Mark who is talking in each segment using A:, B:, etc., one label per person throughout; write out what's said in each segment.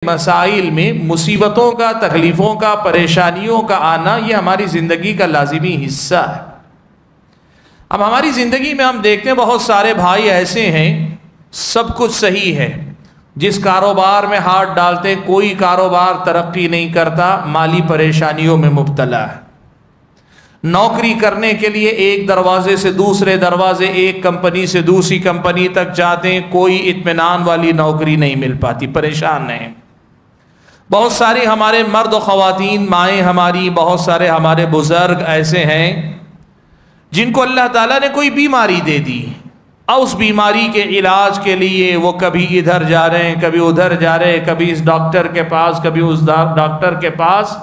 A: مسائل میں مصیبتوں کا، تکلیفوں کا، پریشانیوں کا آنا یہ ہماری زندگی کا لازمی حصہ ہے۔ اب ہماری زندگی میں ہم دیکھتے ہیں بہت سارے بھائی ایسے ہیں، سب کچھ صحیح ہے، جس کاروبار میں ہاتھ ڈالتے کوئی کاروبار ترقی نہیں کرتا، مالی پریشانیوں میں مبتلا ہے۔ نوکری کرنے کے لیے ایک دروازے سے دوسرے دروازے، ایک کمپنی سے دوسری کمپنی تک جاتے ہیں، کوئی اطمینان والی نوکری نہیں مل پاتی، پریشان ہیں۔ بہت سارے ہمارے مرد و خواتین، مائیں ہماری، بہت سارے ہمارے بزرگ ایسے ہیں جن کو اللہ تعالیٰ نے کوئی بیماری دے دی، اور اس بیماری کے علاج کے لیے وہ کبھی ادھر جا رہے ہیں، کبھی ادھر جا رہے ہیں، کبھی اس ڈاکٹر کے پاس، کبھی اس ڈاکٹر کے پاس،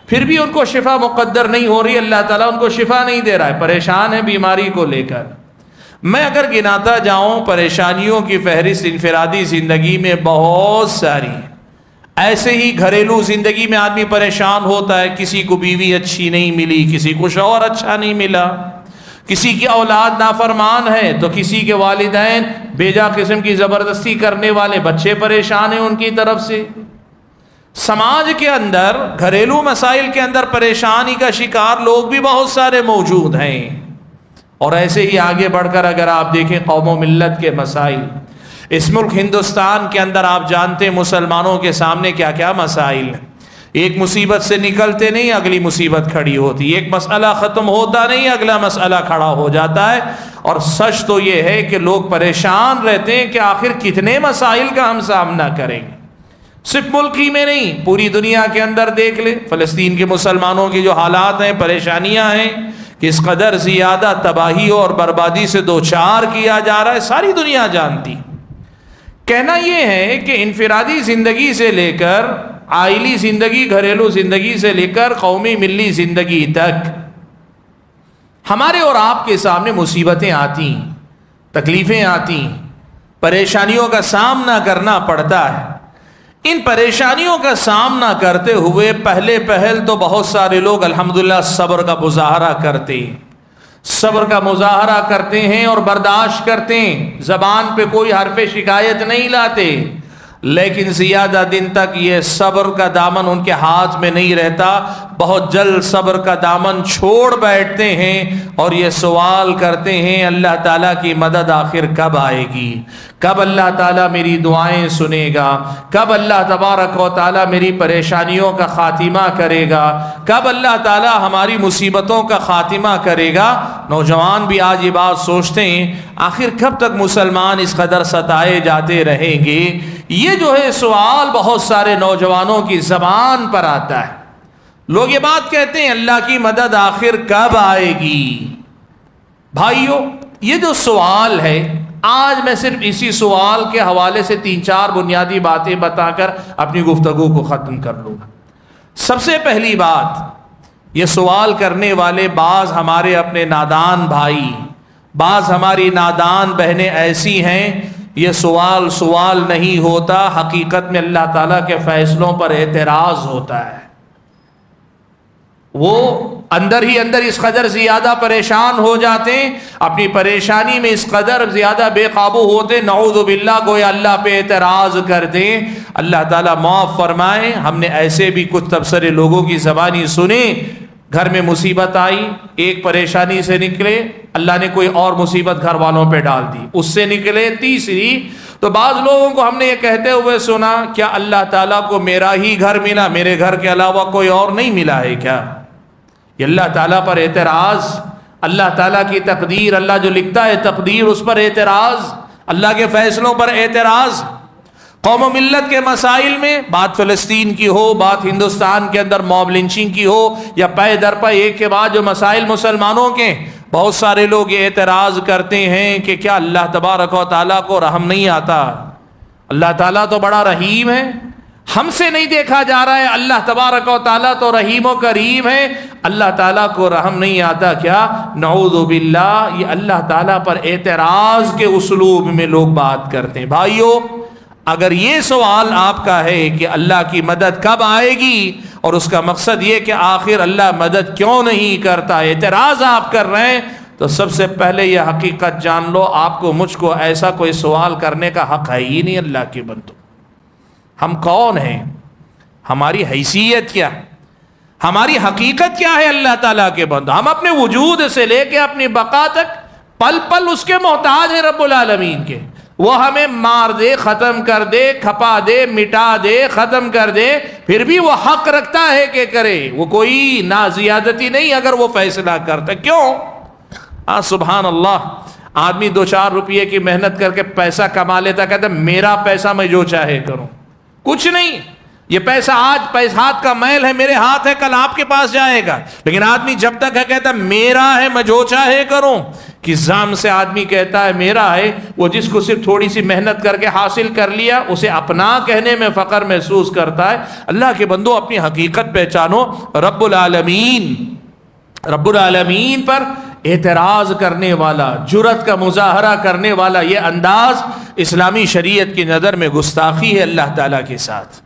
A: پھر بھی ان کو شفا مقدر نہیں ہو رہی، اللہ تعالیٰ ان کو شفا نہیں دے رہا ہے، پریشان ہے بیماری کو لے کر۔ میں اگر گناتا جاؤں پریشانیوں کی فہرست انفرادی زندگی میں بہت ساری، ایسے ہی گھریلو زندگی میں آدمی پریشان ہوتا ہے، کسی کو بیوی اچھی نہیں ملی، کسی کو شوہر اچھا نہیں ملا، کسی کی اولاد نافرمان ہے تو کسی کے والدین بیجا قسم کی زبردستی کرنے والے، بچے پریشان ہیں ان کی طرف سے۔ سماج کے اندر، گھریلو مسائل کے اندر پریشانی کا شکار لوگ بھی بہت سارے موجود ہیں۔ اور ایسے ہی آگے بڑھ کر اگر آپ دیکھیں قوم و ملت کے مسائل، اس ملک ہندوستان کے اندر آپ جانتے ہیں مسلمانوں کے سامنے کیا کیا مسائل ہیں۔ ایک مصیبت سے نکلتے نہیں، اگلی مصیبت کھڑی ہوتی، ایک مسئلہ ختم ہوتا نہیں، اگلا مسئلہ کھڑا ہو جاتا ہے۔ اور سچ تو یہ ہے کہ لوگ پریشان رہتے ہیں کہ آخر کتنے مسائل کا ہم سامنا کریں گے۔ صرف ملک ہی میں نہیں، پوری دنیا کے اندر دیکھ لیں، فلسطین کے مسلمانوں کی جو حالات ہیں، پریشانیاں ہیں، کہ اس قدر زیادہ تباہی اور بربادی سے دوچار کیا جا رہا ہے، ساری دنیا جانتی۔ کہنا یہ ہے کہ انفرادی زندگی سے لے کر عائلی زندگی، گھریلو زندگی سے لے کر قومی ملی زندگی تک ہمارے اور آپ کے سامنے مصیبتیں آتی، تکلیفیں آتی، پریشانیوں کا سامنا کرنا پڑتا ہے۔ ان پریشانیوں کا سامنا کرتے ہوئے پہلے پہل تو بہت سارے لوگ الحمدللہ صبر کا مظاہرہ کرتے ہیں، صبر کا مظاہرہ کرتے ہیں اور برداشت کرتے ہیں، زبان پہ کوئی حرف شکایت نہیں لاتے، لیکن زیادہ دن تک یہ صبر کا دامن ان کے ہاتھ میں نہیں رہتا، بہت جلد صبر کا دامن چھوڑ بیٹھتے ہیں اور یہ سوال کرتے ہیں اللہ تعالیٰ کی مدد آخر کب آئے گی، کب اللہ تعالیٰ میری دعائیں سنے گا، کب اللہ تبارک و تعالیٰ میری پریشانیوں کا خاتمہ کرے گا، کب اللہ تعالیٰ ہماری مصیبتوں کا خاتمہ کرے گا۔ نوجوان بھی آج یہ بات سوچتے ہیں آخر کب تک مسلمان اس قدر ستائے جاتے رہیں گے۔ یہ جو ہے سوال بہت سارے نوجوانوں کی زبان پر آتا ہے، لوگ یہ بات کہتے ہیں اللہ کی مدد آخر کب آئے گی۔ بھائیو، یہ جو سوال ہے، آج میں صرف اسی سوال کے حوالے سے 3-4 بنیادی باتیں بتا کر اپنی گفتگو کو ختم کر لوں گا۔ سب سے پہلی بات، یہ سوال کرنے والے بعض ہمارے اپنے نادان بھائی، بعض ہماری نادان بہنیں ایسی ہیں، یہ سوال نہیں ہوتا، حقیقت میں اللہ تعالیٰ کے فیصلوں پر اعتراض ہوتا ہے۔ وہ اندر ہی اندر اس قدر زیادہ پریشان ہو جاتے ہیں، اپنی پریشانی میں اس قدر زیادہ بے قابو ہوتے، نعوذ باللہ گویا اللہ پہ اعتراض کر دیں۔ اللہ تعالیٰ معاف فرمائے، ہم نے ایسے بھی کچھ تبصرے لوگوں کی زبانی سنے، گھر میں مصیبت آئی، ایک پریشانی سے نکلے، اللہ نے کوئی اور مصیبت گھر والوں پہ ڈال دی، اس سے نکلے تیسری، تو بعض لوگوں کو ہم نے یہ کہتے ہوئے سنا، کیا اللہ تعالیٰ کو میرا ہی گھر ملا، میرے گھر کے علاوہ کوئی اور نہیں ملا ہے کیا؟ یہ اللہ تعالیٰ پر اعتراض، اللہ تعالیٰ کی تقدیر، اللہ جو لکھتا ہے تقدیر، اس پر اعتراض، اللہ کے فیصلوں پر اعتراض۔ قوم و ملت کے مسائل میں بات فلسطین کی ہو، بات ہندوستان کے اندر موب لنچنگ کی ہو، یا پے در پے ایک کے بعد جو مسائل مسلمانوں کے، بہت سارے لوگ یہ اعتراض کرتے ہیں کہ کیا اللہ تبارک و تعالیٰ کو رحم نہیں آتا؟ اللہ تعالیٰ تو بڑا رحیم ہے، ہم سے نہیں دیکھا جا رہا ہے، اللہ تبارک و تعالیٰ تو رحیم و کریم ہے، اللہ تعالیٰ کو رحم نہیں آتا کیا؟ نعوذ باللہ، یہ اللہ تعالیٰ پر اعتراض کے اسلوب میں لوگ بات کرتے ہیں۔ بھائیو، اگر یہ سوال آپ کا ہے کہ اللہ کی مدد کب آئے گی، اور اس کا مقصد یہ کہ آخر اللہ مدد کیوں نہیں کرتا، اعتراض آپ کر رہے ہیں، تو سب سے پہلے یہ حقیقت جان لو، آپ کو مجھ کو ایسا کوئی سوال کرنے کا حق ہے ہی نہیں اللہ کے بندوں۔ ہم کون ہیں، ہماری حیثیت کیا، ہماری حقیقت کیا ہے اللہ تعالیٰ کے بندو. ہم اپنے وجود سے لے کے اپنی بقا تک پل پل اس کے محتاج ہیں رب العالمین کے. وہ ہمیں مار دے، ختم کر دے، کھپا دے، مٹا دے، ختم کر دے، پھر بھی وہ حق رکھتا ہے کہ کرے. وہ کوئی نا زیادتی نہیں اگر وہ فیصلہ کرتا. کیوں؟ سبحان اللہ. آدمی 2-4 روپئے کی محنت کر کے پیسہ کما لیتا، کہتا میرا پیسہ میں جو چاہے کروں. کچھ نہیں، یہ پیسہ آج ہاتھ کا میل ہے، میرے ہاتھ ہے، کل آپ کے پاس جائے گا. لیکن آدمی جب تک ہے کہتا میرا ہے، میں جو چاہے کروں. کس ذم سے آدمی کہتا ہے میرا ہے؟ وہ جس کو صرف تھوڑی سی محنت کر کے حاصل کر لیا، اسے اپنا کہنے میں فخر محسوس کرتا ہے. اللہ کے بندو اپنی حقیقت پہچانو. رب العالمین پر اعتراض کرنے والا، جرأت کا مظاہرہ کرنے والا یہ انداز اسلامی شریعت کی نظر میں گستاخی ہے اللہ تعالیٰ کے ساتھ.